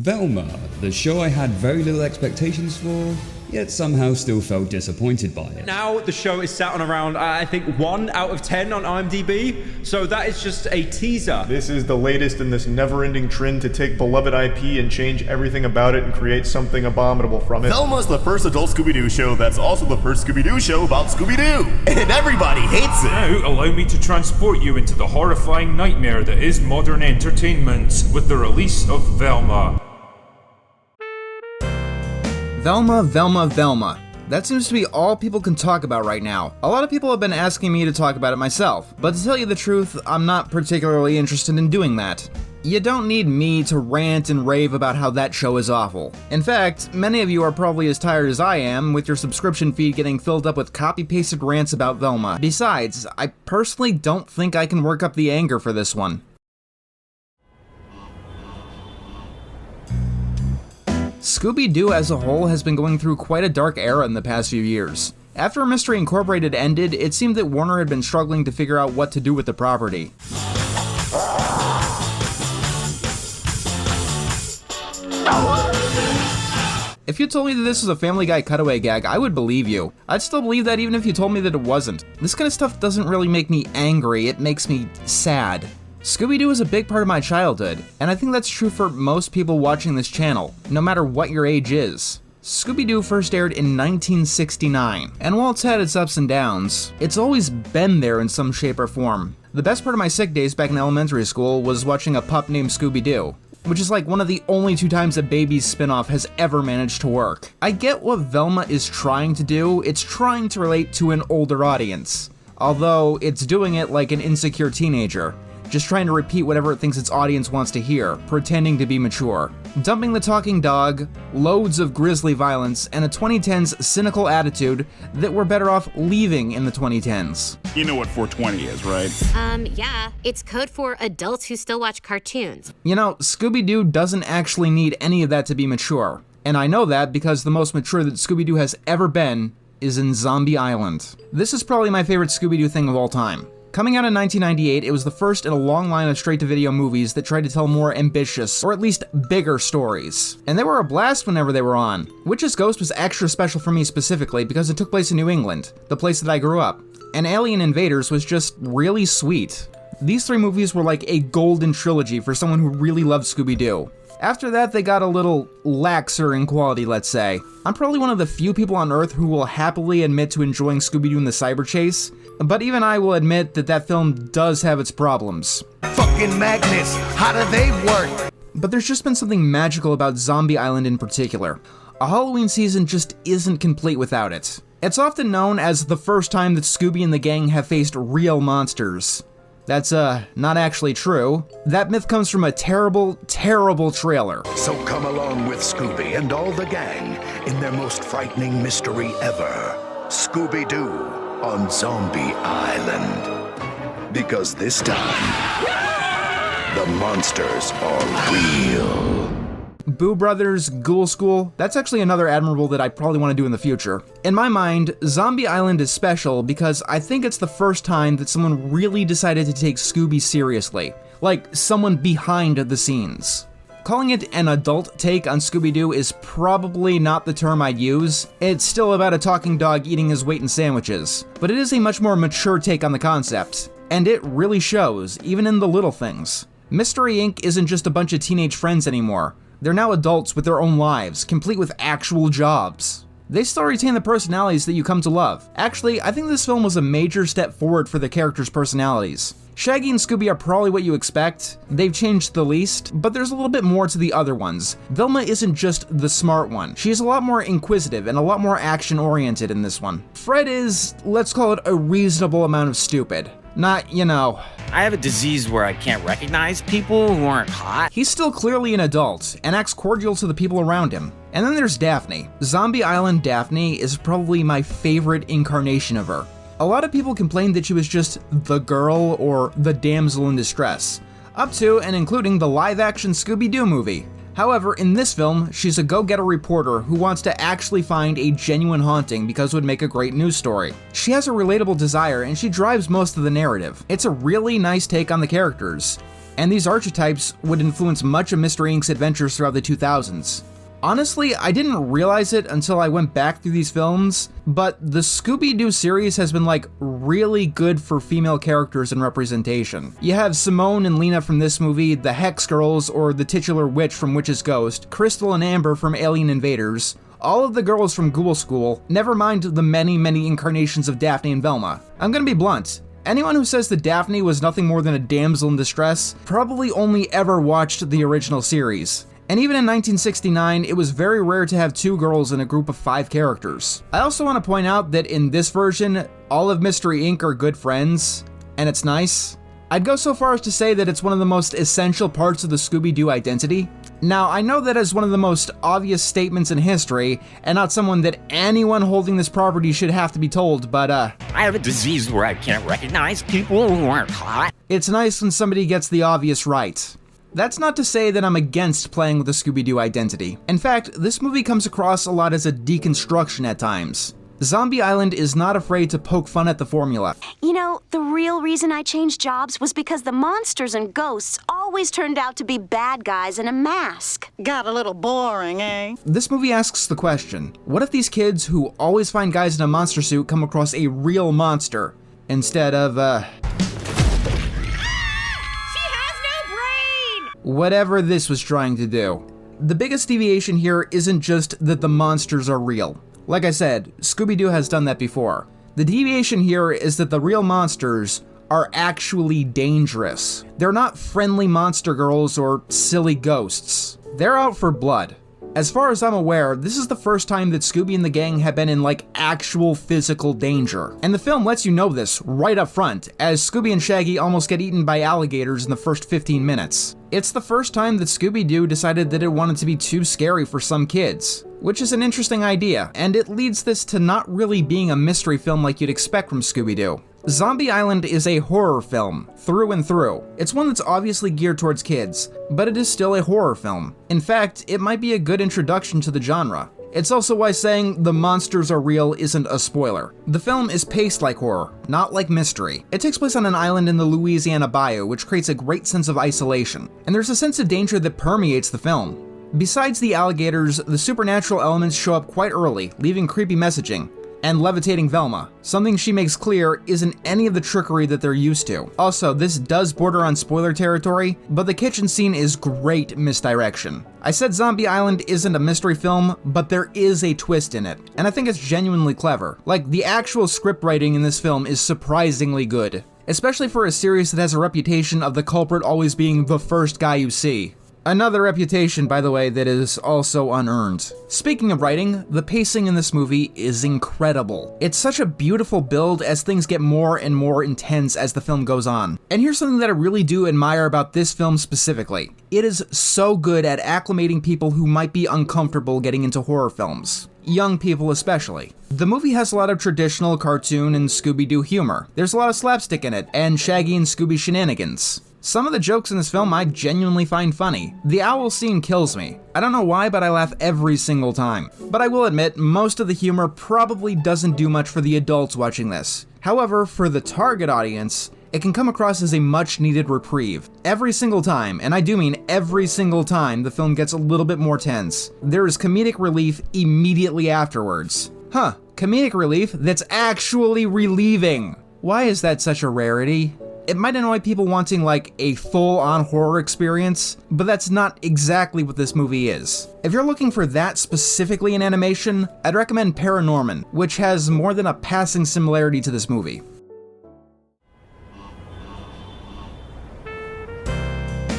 Velma, the show I had very little expectations for, yet somehow still felt disappointed by it. Now the show is sat on around, I think, 1 out of 10 on IMDb, so that is just a teaser. This is the latest in this never-ending trend to take beloved IP and change everything about it and create something abominable from it. Velma's the first adult Scooby Doo show that's also the first Scooby Doo show about Scooby Doo, and everybody hates it. Now allow me to transport you into the horrifying nightmare that is modern entertainment with the release of Velma. Velma, Velma, Velma. That seems to be all people can talk about right now. A lot of people have been asking me to talk about it myself, but to tell you the truth, I'm not particularly interested in doing that. You don't need me to rant and rave about how that show is awful. In fact, many of you are probably as tired as I am, with your subscription feed getting filled up with copy-pasted rants about Velma. Besides, I personally don't think I can work up the anger for this one. Scooby Doo as a whole has been going through quite a dark era in the past few years. After Mystery Incorporated ended, it seemed that Warner had been struggling to figure out what to do with the property. If you told me that this was a Family Guy cutaway gag, I would believe you. I'd still believe that even if you told me that it wasn't. This kind of stuff doesn't really make me angry, it makes me sad. Scooby Doo is a big part of my childhood, and I think that's true for most people watching this channel, no matter what your age is. Scooby Doo first aired in 1969, and while it's had its ups and downs, it's always been there in some shape or form. The best part of my sick days back in elementary school was watching a pup named Scooby Doo, which is like one of the only 2 times a Baby's spinoff has ever managed to work. I get what Velma is trying to do, it's trying to relate to an older audience, although it's doing it like an insecure teenager. Just trying to repeat whatever it thinks its audience wants to hear, pretending to be mature. Dumping the talking dog, loads of grisly violence, and a 2010s cynical attitude that we're better off leaving in the 2010s. You know what 420 is, right? Yeah. It's code for adults who still watch cartoons. You know, Scooby Doo doesn't actually need any of that to be mature. And I know that because the most mature that Scooby Doo has ever been is in Zombie Island. This is probably my favorite Scooby Doo thing of all time. Coming out in 1998, it was the first in a long line of straight-to-video movies that tried to tell more ambitious, or at least bigger stories. And they were a blast whenever they were on. Witch's Ghost was extra special for me specifically because it took place in New England, the place that I grew up. And Alien Invaders was just really sweet. These 3 movies were like a golden trilogy for someone who really loved Scooby Doo. After that, they got a little laxer in quality, let's say. I'm probably one of the few people on Earth who will happily admit to enjoying Scooby-Doo and the Cyber Chase, but even I will admit that that film does have its problems. Fucking magnets, how do they work? But there's just been something magical about Zombie Island in particular. A Halloween season just isn't complete without it. It's often known as the first time that Scooby and the gang have faced real monsters. That's, not actually true. That myth comes from a terrible, terrible trailer. So come along with Scooby and all the gang in their most frightening mystery ever. Scooby Doo on Zombie Island. Because this time, the monsters are real. Boo Brothers, Ghoul School, that's actually another Admirable that I probably want to do in the future. In my mind, Zombie Island is special because I think it's the first time that someone really decided to take Scooby seriously. Like, someone behind the scenes. Calling it an adult take on Scooby-Doo is probably not the term I'd use. It's still about a talking dog eating his weight in sandwiches. But it is a much more mature take on the concept. And it really shows, even in the little things. Mystery Inc. isn't just a bunch of teenage friends anymore. They're now adults with their own lives, complete with actual jobs. They still retain the personalities that you come to love. Actually, I think this film was a major step forward for the characters' personalities. Shaggy and Scooby are probably what you expect. They've changed the least, but there's a little bit more to the other ones. Velma isn't just the smart one. She's a lot more inquisitive and a lot more action-oriented in this one. Fred is, let's call it, a reasonable amount of stupid. Not, you know... I have a disease where I can't recognize people who aren't hot. He's still clearly an adult, and acts cordial to the people around him. And then there's Daphne. Zombie Island Daphne is probably my favorite incarnation of her. A lot of people complained that she was just the girl or the damsel in distress, up to and including the live-action Scooby-Doo movie. However, in this film, she's a go-getter reporter who wants to actually find a genuine haunting because it would make a great news story. She has a relatable desire and she drives most of the narrative. It's a really nice take on the characters. and these archetypes would influence much of Mystery Inc.'s adventures throughout the 2000s. Honestly, I didn't realize it until I went back through these films, but the Scooby Doo series has been like really good for female characters and representation. You have Simone and Lena from this movie, the Hex Girls or the titular witch from Witch's Ghost, Crystal and Amber from Alien Invaders, all of the girls from Ghoul School, never mind the many incarnations of Daphne and Velma. I'm gonna be blunt. Anyone who says that Daphne was nothing more than a damsel in distress probably only ever watched the original series. And even in 1969, it was very rare to have 2 girls in a group of 5 characters. I also want to point out that in this version, all of Mystery Inc. are good friends, and it's nice. I'd go so far as to say that it's one of the most essential parts of the Scooby Doo identity. Now, I know that is one of the most obvious statements in history, and not someone that anyone holding this property should have to be told, but I have a disease where I can't recognize people who aren't hot. It's nice when somebody gets the obvious right. That's not to say that I'm against playing with the Scooby-Doo identity. In fact, this movie comes across a lot as a deconstruction at times. Zombie Island is not afraid to poke fun at the formula. You know, the real reason I changed jobs was because the monsters and ghosts always turned out to be bad guys in a mask. Got a little boring, eh? This movie asks the question, what if these kids who always find guys in a monster suit come across a real monster instead of, whatever this was trying to do. The biggest deviation here isn't just that the monsters are real. Like I said, Scooby-Doo has done that before. The deviation here is that the real monsters are actually dangerous. They're not friendly monster girls or silly ghosts. They're out for blood. As far as I'm aware, this is the first time that Scooby and the gang have been in like actual physical danger. And the film lets you know this right up front, as Scooby and Shaggy almost get eaten by alligators in the first 15 minutes. It's the first time that Scooby-Doo decided that it wanted to be too scary for some kids, which is an interesting idea, and it leads this to not really being a mystery film like you'd expect from Scooby-Doo. Zombie Island is a horror film, through and through. It's one that's obviously geared towards kids, but it is still a horror film. In fact, it might be a good introduction to the genre. It's also why saying the monsters are real isn't a spoiler. The film is paced like horror, not like mystery. It takes place on an island in the Louisiana bayou, which creates a great sense of isolation, and there's a sense of danger that permeates the film. Besides the alligators, the supernatural elements show up quite early, leaving creepy messaging, and levitating Velma, something she makes clear isn't any of the trickery that they're used to. Also, this does border on spoiler territory, but the kitchen scene is great misdirection. I said Zombie Island isn't a mystery film, but there is a twist in it, and I think it's genuinely clever. Like, the actual script writing in this film is surprisingly good, especially for a series that has a reputation of the culprit always being the first guy you see. Another reputation, by the way, that is also unearned. Speaking of writing, the pacing in this movie is incredible. It's such a beautiful build as things get more and more intense as the film goes on. And here's something that I really do admire about this film specifically. It is so good at acclimating people who might be uncomfortable getting into horror films. Young people especially. The movie has a lot of traditional cartoon and Scooby-Doo humor. There's a lot of slapstick in it, and Shaggy and Scooby shenanigans. Some of the jokes in this film I genuinely find funny. The owl scene kills me. I don't know why, but I laugh every single time. But I will admit, most of the humor probably doesn't do much for the adults watching this. However, for the target audience, it can come across as a much needed reprieve. Every single time, and I do mean every single time, the film gets a little bit more tense, there is comedic relief immediately afterwards. Comedic relief that's actually relieving. Why is that such a rarity? It might annoy people wanting like a full-on horror experience, but that's not exactly what this movie is. If you're looking for that specifically in animation, I'd recommend Paranorman, which has more than a passing similarity to this movie.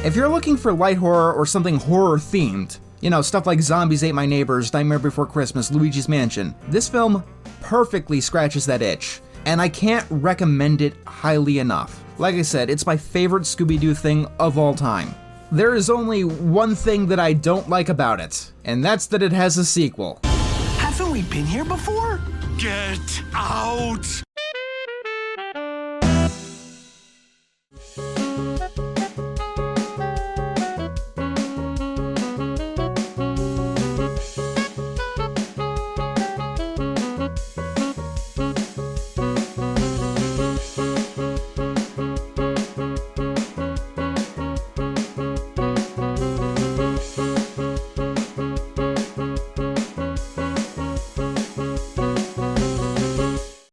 If you're looking for light horror or something horror-themed, you know, stuff like Zombies Ate My Neighbors, Nightmare Before Christmas, Luigi's Mansion, this film perfectly scratches that itch, and I can't recommend it highly enough. Like I said, it's my favorite Scooby-Doo thing of all time. There is only one thing that I don't like about it, and that's that it has a sequel. Haven't we been here before? Get out!